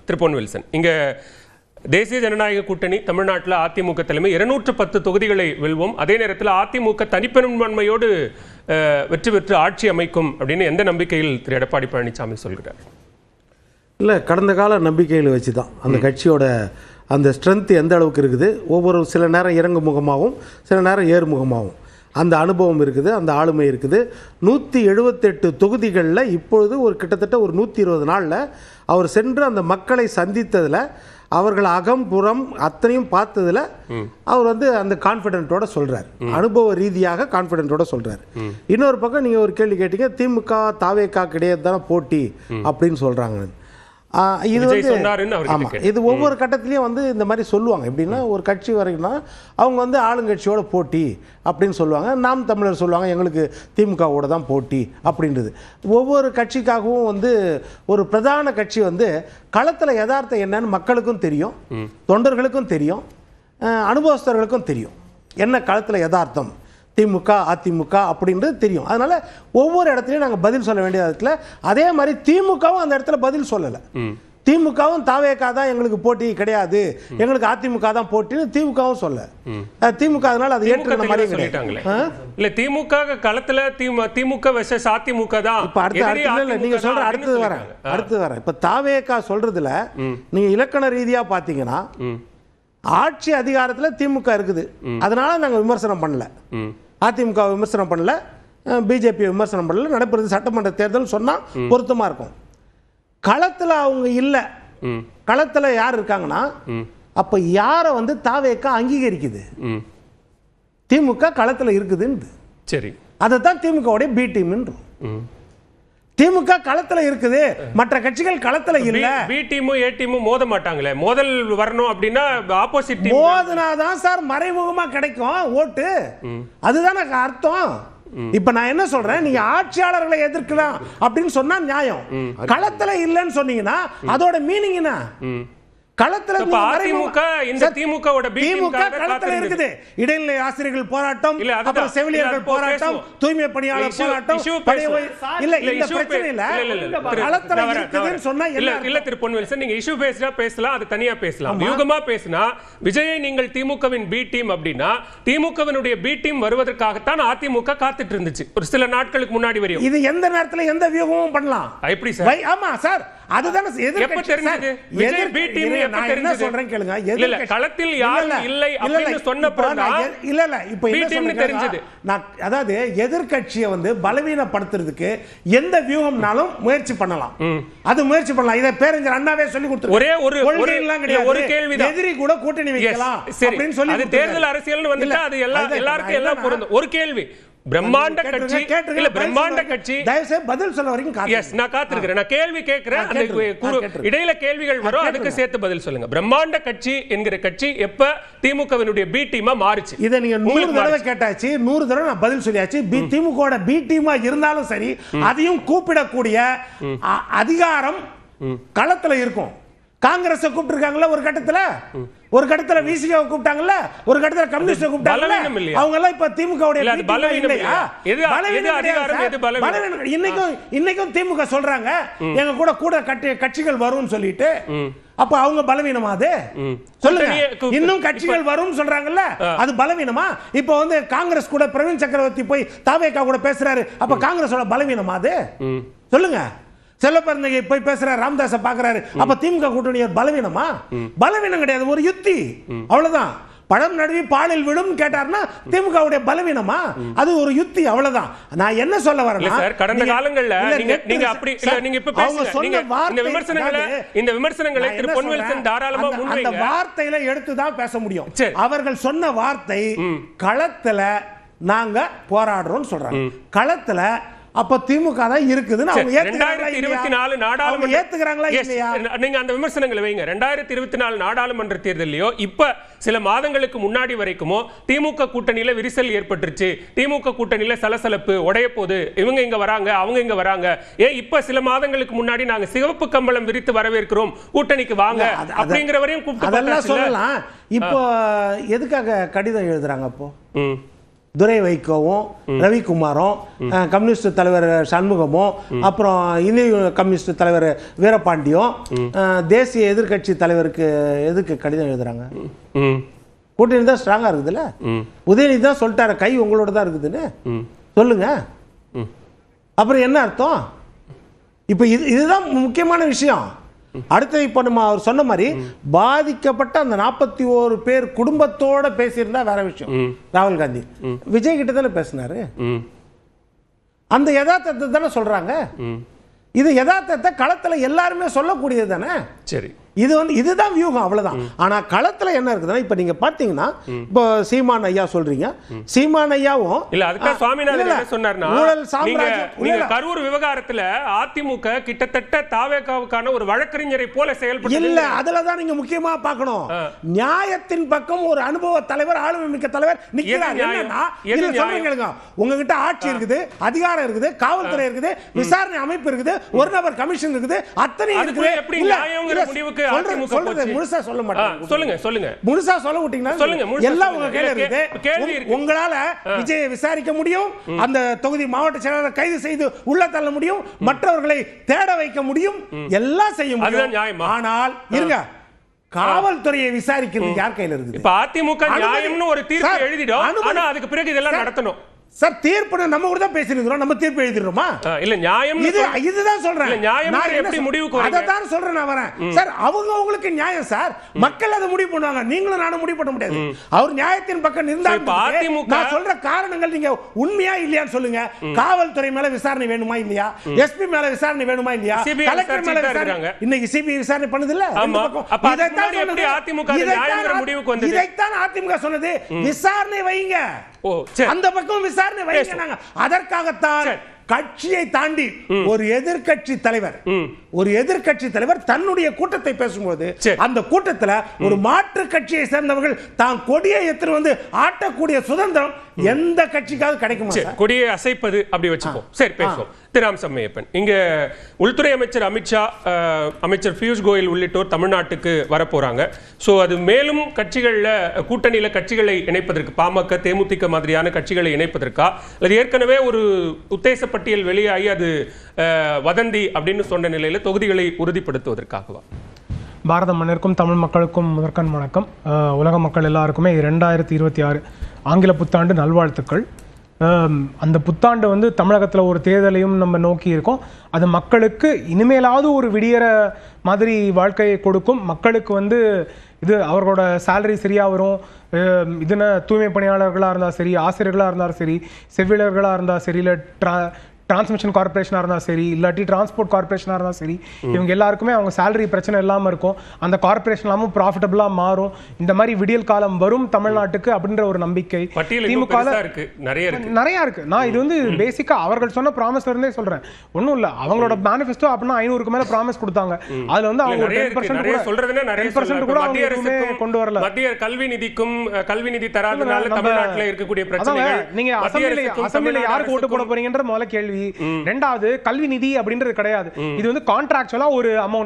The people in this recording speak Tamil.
திருப்போன் வில்சன், இங்க தேசிய ஜனநாயக கூட்டணி தமிழ்நாட்டில் அதிமுக தலைமை 210 தொகுதிகளை வெல்வோம், அதே நேரத்தில் அதிமுக தனிப்பெரும்பான்மையோடு வெற்றி பெற்று ஆட்சி அமைக்கும் அப்படின்னு எந்த நம்பிக்கையில் திரு எடப்பாடி பழனிசாமி சொல்கிறார்? இல்லை, கடந்த கால நம்பிக்கைகளை வச்சு தான் அந்த கட்சியோட அந்த ஸ்ட்ரென்த் எந்த அளவுக்கு இருக்குது. ஒவ்வொரு சில நேரம் இறங்கு முகமாகவும் சில நேரம் ஏறுமுகமாகவும் அந்த அனுபவம் இருக்குது, அந்த ஆளுமை இருக்குது. 178 தொகுதிகளில் இப்பொழுது ஒரு கிட்டத்தட்ட ஒரு 120 நாளில் அவர் சென்று அந்த மக்களை சந்தித்ததில், அவர்கள் அகம்புறம் அத்தனையும் பார்த்ததில் அவர் அந்த கான்ஃபிடென்ட்டோட சொல்கிறார், அனுபவ ரீதியாக கான்ஃபிடென்ட்டோட சொல்கிறார். இன்னொரு பக்கம் நீங்கள் ஒரு கேள்வி கேட்டீங்க, திமுக தாவேகா கிடையாது தானே போட்டி அப்படின்னு சொல்கிறாங்க. இது ஆமாம், இது ஒவ்வொரு கட்டத்திலையும் இந்த மாதிரி சொல்லுவாங்க. எப்படின்னா, ஒரு கட்சி வரைக்கும்னா அவங்க ஆளுங்கட்சியோட போட்டி அப்படின்னு சொல்லுவாங்க. நாம் தமிழர் சொல்லுவாங்க எங்களுக்கு திமுகவோட தான் போட்டி அப்படின்றது. ஒவ்வொரு கட்சிக்காகவும் ஒரு பிரதான கட்சி களத்தில் யதார்த்தம் என்னன்னு மக்களுக்கும் தெரியும், தொண்டர்களுக்கும் தெரியும், அனுபவஸ்தர்களுக்கும் தெரியும் என்ன களத்தில் யதார்த்தம் திமுக அதிமுக அப்படின்றது தெரியும். அதனால ஒவ்வொரு இடத்துலையும் நாங்கள் பதில் சொல்ல வேண்டிய இடத்துல, அதே மாதிரி திமுகவும் அந்த இடத்துல பதில் சொல்லலை. திமுகவும் தாவேகா தான் எங்களுக்கு போட்டி கிடையாது, எங்களுக்கு அதிமுக தான் போட்டின்னு திமுகவும் சொல்ல. திமுக அதனால அதை ஏற்றுக்கிற மாதிரி சொல்லிட்டாங்களே. இல்ல, திமுக களத்துல திமுக வெர்சஸ் அதிமுக தான். இப்ப அடுத்த நீங்க சொல்ற அடுத்து வரேன். இப்ப தாவேகா சொல்றதுல நீங்க இலக்கண ரீதியா பாத்தீங்கன்னா, ஆட்சி அதிகாரத்தில் திமுக இருக்குது, அதனால நாங்கள் விமர்சனம் பண்ணல, அதிமுக விமர்சனம் பண்ணல, பிஜேபி விமர்சனம் பண்ணல, நடைபெறுது சட்டமன்ற தேர்தல் சொன்னால் பொருத்தமாக இருக்கும். களத்தில் அவங்க இல்லை, களத்தில் யார் இருக்காங்கன்னா, அப்போ யாரை தாவேகா அங்கீகரிக்குது? திமுக களத்தில் இருக்குதுன்னு. சரி, அதை தான் திமுகவுடைய பி டீம்ன்றோம். திமுக களத்துல இருக்குது, மற்ற கட்சிகள் களத்துல இல்ல. பி டீமும் ஏ டீமும் மோத மாட்டாங்களே, மோதல் வரணும் அப்படின்னா ஆப்போசிட் டீம் மோதினாதான் சார் மறைமுகமா கிடைக்கும் ஓட்டு, அதுதானே அர்த்தம். இப்ப நான் என்ன சொல்றேன், நீங்க ஆட்சியாளர்களை எதிர்க்கலாம் அப்படின்னு சொன்னா நியாயம், களத்துல இல்லன்னு சொன்னீங்கன்னா அதோட மீனிங் என்ன? களத்துல அதிமுக இந்த திமுகவோட திமுக களத்துல இருக்குது. இடைநிலை ஆசிரியர்கள் போராட்டம், அப்புறம் செவிலியர்கள் போராட்டம், தூய்மை பணியாளர் போராட்டம், இல்ல இந்த பிரச்சனை இல்ல, களத்துல இருக்குதுன்னு சொன்னா இல்ல. திரு பொன் வில்சன், நீங்க இஷ்யூ பேசினா பேசலாம், அது தனியா பேசலாம். வியூகமா பேசினா விஜயை நீங்கள் திமுகவின் பி டீம் அப்படின்னா, திமுகவினுடைய பி டீம் வருவதற்காகத்தான் அதிமுக காத்துட்டு இருந்துச்சு ஒரு சில நாட்களுக்கு முன்னாடி வரையும். இது எந்த நேரத்துல எந்த வியூகமும் பண்ணலாம். எப்படி சார்? ஆமா சார், அதுதானே எப்ப தெரிஞ்சது விஜய் பி டீம்? நான் என்ன சொல்றேன் கேளுங்க, இல்ல களத்தில் யாரும் இல்லை அப்படினு சொன்னப்பறதா இல்ல இப்ப என்ன சொல்றேன் தெரிஞ்சது. நான் அதாவது எதிர்க்கட்சியை பலவீனப்படுத்துறதுக்கு எந்த வியூகம்னாலும் முயற்சி பண்ணலாம், அது முயற்சி பண்ணலாம். இத பேரறிஞர் அண்ணாவே சொல்லி கொடுத்தார். ஒரே ஒரு கேள்விதான், எதிரி கூட கூட்டணி வைக்கலாம் அப்படினு சொல்லி, அது தேர்தல் அரசியல்னு வந்துட்டா அது எல்லாருக்கும் எல்லாம் பொருந்தும். ஒரு கேள்வி, பிரம்மாண்ட கட்சி இல்ல, பிரம்மாண்ட கட்சி தயவுசெய்து பதில் சொல்ல வரைக்கும் எஸ் நான் காத்திருக்கிறேன். நான் கேள்வி கேட்கிறேன், இடையில கேள்விகள் வரும், அதுக்கு சேர்த்து பதில் சொல்லுங்க. பிரம்மாண்ட கட்சி என்கிற கட்சி எப்ப திமுகவினுடைய பி டீமா மாறுச்சு? இதை நீங்க 100 தடவை கேட்டாச்சு, 100 தடவை நான் பதில் சொல்லியாச்சு. திமுகவோட பி டீமா இருந்தாலும் சரி, அதையும் கூப்பிடக்கூடிய அதிகாரம் களத்துல இருக்கும். காங்கிரஸ் கூப்பிட்டுருக்காங்கல்ல ஒரு கட்டத்துல, ஒரு கட்டத்துல விசிக கூப்பிட்டாங்கல்ல, ஒரு கட்டத்துல கம்யூனிஸ்ட் கூப்பிட்டாங்கல்ல, அவங்க எல்லாம் இப்ப திமுகவுடைய இன்னைக்கும் திமுக சொல்றாங்க எங்க கூட கட்சிகள் வரும்னு சொல்லிட்டு. அப்ப அவங்க பலவீனமா? அது சொல்லுங்க, இன்னும் கட்சிகள் வரும் சொல்றாங்கல்ல, அது பலவீனமா? இப்ப காங்கிரஸ் கூட பிரவீன் சக்கரவர்த்தி போய் தாவேகா கூட பேசுறாரு, அப்ப காங்கிரஸோட பலவீனமா அது? சொல்லுங்க. செல்லப்பெருந்தகை போய் பேசுறாரு, ராமதாஸை பாக்குறாரு, அப்ப திமுக கூட்டணி பலவீனமா? பலவீனம் கிடையாது, ஒரு யுக்தி, அவ்வளவுதான். பழம் நடுவி பாலில் விடும் கேட்டார்னா திமுகவுடைய பலவீனமா? அது ஒரு யுக்தி, அவ்வளவுதான். நான் என்ன சொல்ல வரேன், கடந்த காலங்கள்ல நீங்க அப்படி இல்ல, நீங்க இப்ப பேசுங்க, இந்த விமர்சனங்களை திரு பொன் வில்சன் தாராளமா முன்வைங்க. அந்த வார்த்தையில எடுத்து தான் பேச முடியும். அவர்கள் சொன்ன வார்த்தை களத்துல நாங்க போராடுறோம் சொல்றாங்க, களத்துல அப்ப திமுக தான் இருக்குதுன்னு அவங்க 2024 நாடாளுமன்ற ஏத்துக்கறாங்களா இல்லையா? நீங்க அந்த விமர்சனங்களை வைங்க. 2024 நாடாளுமன்ற தேர்தலிலோ இப்ப சில மாதங்களுக்கு முன்னாடி வரைக்குமோ திமுக கூட்டணியில விரிசல் ஏற்பட்டுருச்சு, திமுக கூட்டணியில சலசலப்பு உடைய போது, இவங்க இங்க வராங்க அவங்க இங்க வராங்க, இப்ப சில மாதங்களுக்கு முன்னாடி நாங்க சிவப்பு கம்பளம் விரித்து வரவேற்கிறோம் கூட்டணிக்கு வாங்க அப்படிங்கிற வரையும் கூப்பிட்டு அதெல்லாம் சொல்லலாம். இப்போ எதுக்காக கடிதம் எழுதுறாங்க? அப்போ துரை வைகோவும் ரவிக்குமாரும் கம்யூனிஸ்ட் தலைவர் சண்முகமும் அப்புறம் இந்திய கம்யூனிஸ்ட் தலைவர் வீரபாண்டியும் தேசிய எதிர்கட்சி தலைவருக்கு எதுக்கு கடிதம் எழுதுறாங்க? கூட்டணி தான் ஸ்ட்ராங்கா இருக்குதுல்ல. உதயநிதி தான் சொல்லிட்டாரு கை உங்களோட தான் இருக்குதுன்னு சொல்லுங்க. அப்புறம் என்ன அர்த்தம்? இப்ப இதுதான் முக்கியமான விஷயம். அடுத்து இப்ப நம்ம அவர் சொன்ன மாதிரி பாதிக்கப்பட்ட அந்த 41 பேர் குடும்பத்தோட பேசியிருந்தா வேற விஷயம். ராகுல் காந்தி விஜய் கிட்ட தானே பேசினாரு. அந்த யதார்த்தத்தை தானே சொல்றாங்க. இது யதார்த்தத்தை களத்துல எல்லாருமே சொல்லக்கூடியது தானே. சரி, இதுதான் வியூகம், அவ்வளவுதான். ஆனா களத்துல என்ன இருக்குதுன்னா இப்ப நீங்க பாத்தீங்கன்னா இப்போ சீமான் ஐயா சொல்றீங்க. சீமான் ஐயாவும் இல்ல அதுக்கு சுவாமிநாதன் என்ன சொன்னார்னா, நீங்க கரூர் விவகாரத்துல அதிமுக கிட்டத்தட்ட தாவேகாவுக்கான ஒரு வழக்கறிஞரை போல செயல்பட்டு இல்ல. அதுலதான் நீங்க முக்கியமா பார்க்கணும். நியாயத்தின் பக்கம் ஒரு அனுபவ தலைவர், ஆளுமை மிக்க தலைவர் நிக்கிறார். என்னன்னா உங்ககிட்ட ஆட்சி இருக்குது, அதிகாரம் இருக்குது, காவல்துறை இருக்குது, விசாரணை அமைப்பு இருக்குது, ஒரு நபர் கமிஷன் இருக்குது, அத்தனை இருக்குது. எப்படி நியாயங்கிற முடிவுக்கு முழுசா சொல்ல மாட்டேன். சொல்லுங்க முழுசா சொல்ல விட்டீங்கன்னா எல்லாம் உங்க கையில இருக்குது. உங்களால விஜயை விசாரிக்க முடியும், அந்த தொகுதி மாவட்ட செயலாளர் கைது செய்து உள்ள தள்ள முடியும், மற்றவர்களை தேட வைக்க முடியும், எல்லாம் செய்ய முடியும். ஆனால் இருங்க, காவல்துறையை விசாரிக்கிறது யார் கையில இருக்குது? இப்ப அதிமுக நியாயம்னு ஒரு தீர்ப்பு எழுதிடும், ஆனா அதுக்கு பிறகு இதெல்லாம் நடத்தணும். சார் தீர்ப்பு நம்ம கூட தான் பேசிருக்கிறோம், நம்ம தீர்ப்பு எழுதிடுறோமா? இல்ல நியாயம் இதுதான் சொல்றேன். நியாயம் எப்படி முடிவுக்கு வரீங்க? அதான் சொல்றேன் நான் வரேன் சார். அவங்களுக்கு நியாயம் சார், மக்கள் அதை முடிவு பண்ணுவாங்க. நீங்களும் நானும் முடிவு பண்ண முடியாது. அவர் நியாயத்தின் பக்கம் இருந்தால் நான் சொல்ற காரணங்கள் நீங்க உண்மையா இல்லையான்னு சொல்லுங்க. காவல்துறை மேல விசாரணை வேணுமா இல்லையா? எஸ்பி மேல விசாரணை வேணுமா இல்லையா? கலெக்டர் மேல விசாரணை இன்னைக்கு சிபிஐ விசாரணை பண்ணுது இல்ல? இதைத்தான் அதிமுக சொன்னது, விசாரணை வைங்க, அந்த பக்கம் விசாரணை வைக்கிறாங்க. அதற்காகத்தான் கட்சியை தாண்டி ஒரு எதிர்க்கட்சி தலைவர் தன்னுடைய கூட்டத்தை பேசும்போது அந்த கூட்டத்தில் ஒரு மாற்று கட்சியை சேர்ந்தவர்கள் தான் கொடியை எடுத்து வந்து ஆட்டக்கூடிய சுதந்திரம் எந்த கட்சிக்காவது கிடைக்குமா? கொடியை அசைப்பது அப்படி வச்சுப்போம். சரி, பேசுவோம். திராம்சம்மையப்பன், இங்க உள்துறை அமைச்சர் அமித்ஷா, அமைச்சர் பியூஷ் கோயல் உள்ளிட்டோர் தமிழ்நாட்டுக்கு வரப்போறாங்க. சோ அது மேலும் கட்சிகள்ல கூட்டணியில கட்சிகளை இணைப்பதற்கு, பாமக தேமுதிக மாதிரியான கட்சிகளை இணைப்பதற்கா, அல்லது ஏற்கனவே ஒரு உத்தேச பட்டியல் வெளியாகி அது வதந்தி அப்படின்னு சொன்ன நிலையில தொகுதிகளை உறுதிப்படுத்துவதற்காகவா? பாரத மண்ணிற்கும் தமிழ் மக்களுக்கும் முதற்கண் வணக்கம். உலக மக்கள் எல்லாருக்குமே 2026 ஆங்கில புத்தாண்டு நல்வாழ்த்துக்கள். அந்த புத்தாண்டு வந்து தமிழகத்தில் ஒரு தேர்தலையும் நம்ம நோக்கி இருக்கோம். அது மக்களுக்கு இனிமேலாவது ஒரு விடியற மாதிரி வாழ்க்கையை கொடுக்கும். மக்களுக்கு வந்து இது அவர்களோட சேலரி சரியாக வரும். இதுன்னு தூய்மை பணியாளர்களாக இருந்தால் சரி, ஆசிரியர்களாக இருந்தாலும் சரி, செவிலியர்களாக இருந்தால் சரி, இல்லை டிரான்ஸ்மிஷன் கார்பரேஷனாக இருந்தால் சரி, இல்லாட்டி டிரான்ஸ்போர்ட் கார்பரேஷனாக இருந்தால் சரி, இவங்க எல்லாருக்குமே அவங்க சேலரி பிரச்சனை இல்லாமல் இருக்கும். அந்த கார்பரேஷன் இல்லாமல் ப்ராஃபிட்டபிளாக மாறும். இந்த மாதிரி விடியல் காலம் வரும் தமிழ்நாட்டுக்கு அப்படின்ற ஒரு நம்பிக்கை திமுக நிறைய இருக்கு. நான் இது வந்து பேசிக்கா அவர்கள் சொன்ன ப்ராமிஸ்ல இருந்தே சொல்றேன். ஒன்றும் இல்லை, அவங்களோட மேனிஃபெஸ்டோ அப்படின்னா 500க்கு மேல ப்ராமிஸ் கொடுத்தாங்க. அதுல வந்து அவங்க 10% கூட கொண்டு வரல. மத்திய கல்வி நிதிக்கும் கல்வி நிதி தராதனால தமிழ்நாட்டில் இருக்கக்கூடிய பிரச்சனைகள். நீங்க அசம்பிளில யாருக்கு ஓட்டு போட போறீங்கன்ற முதல்ல கேள்வி. ரெண்டாவது, கல்வி நிதி அப்படின்றது கிடையாது. இது வந்து கான்ட்ராக்சுவலா ஒரு அமௌண்ட்.